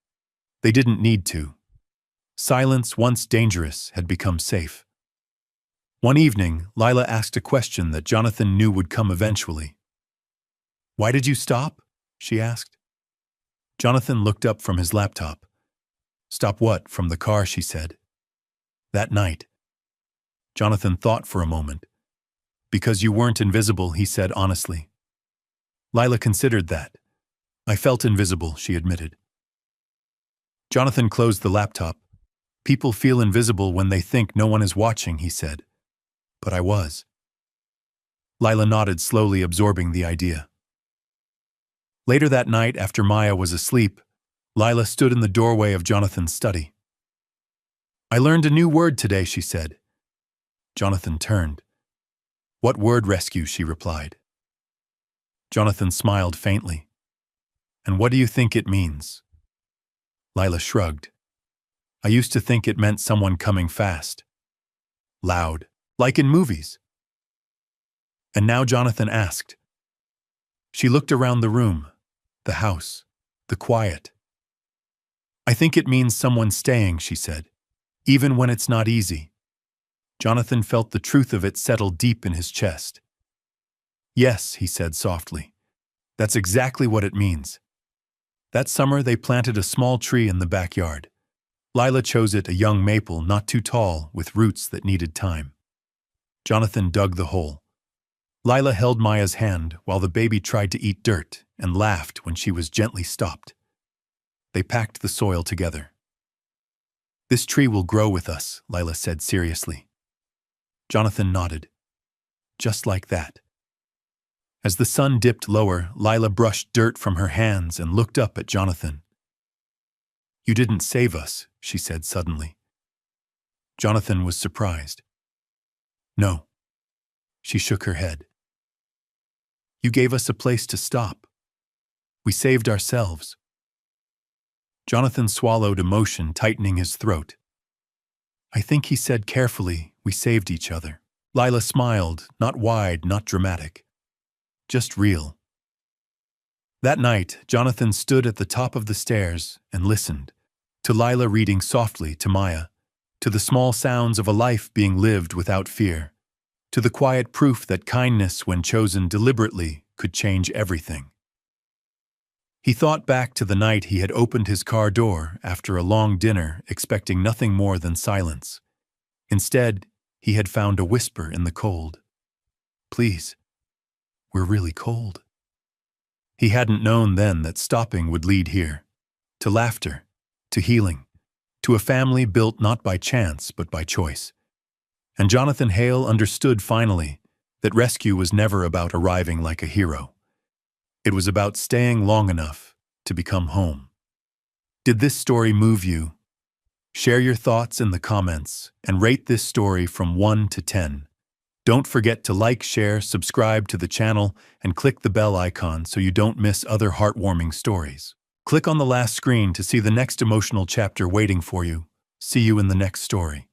They didn't need to. Silence, once dangerous, had become safe. One evening, Lila asked a question that Jonathan knew would come eventually. "Why did you stop?" she asked. Jonathan looked up from his laptop. "Stop what?" "From the car," she said. "That night." Jonathan thought for a moment. "Because you weren't invisible," he said honestly. Lila considered that. "I felt invisible," she admitted. Jonathan closed the laptop. "People feel invisible when they think no one is watching," he said. "But I was." Lila nodded, slowly absorbing the idea. Later that night, after Maya was asleep, Lila stood in the doorway of Jonathan's study. "I learned a new word today," she said. Jonathan turned. "What word?" "Rescue," she replied. Jonathan smiled faintly. And what do you think it means? Lila shrugged. I used to think it meant someone coming fast. Loud, like in movies. And now Jonathan asked. She looked around the room, the house, the quiet. I think it means someone staying, she said, even when it's not easy. Jonathan felt the truth of it settle deep in his chest. Yes, he said softly. That's exactly what it means. That summer they planted a small tree in the backyard. Lila chose it a young maple not too tall with roots that needed time. Jonathan dug the hole. Lila held Maya's hand while the baby tried to eat dirt and laughed when she was gently stopped. They packed the soil together. This tree will grow with us, Lila said seriously. Jonathan nodded. Just like that. As the sun dipped lower, Lila brushed dirt from her hands and looked up at Jonathan. You didn't save us, she said suddenly. Jonathan was surprised. No. She shook her head. You gave us a place to stop. We saved ourselves. Jonathan swallowed emotion, tightening his throat. I think he said carefully, we saved each other. Lila smiled, not wide, not dramatic. Just real. That night, Jonathan stood at the top of the stairs and listened, to Lila reading softly to Maya, to the small sounds of a life being lived without fear, to the quiet proof that kindness, when chosen deliberately, could change everything. He thought back to the night he had opened his car door after a long dinner, expecting nothing more than silence. Instead, he had found a whisper in the cold. Please. We're really cold. He hadn't known then that stopping would lead here, to laughter, to healing, to a family built not by chance but by choice. And Jonathan Hale understood finally that rescue was never about arriving like a hero. It was about staying long enough to become home. Did this story move you? Share your thoughts in the comments and rate this story from 1 to 10. Don't forget to like, share, subscribe to the channel, and click the bell icon so you don't miss other heartwarming stories. Click on the last screen to see the next emotional chapter waiting for you. See you in the next story.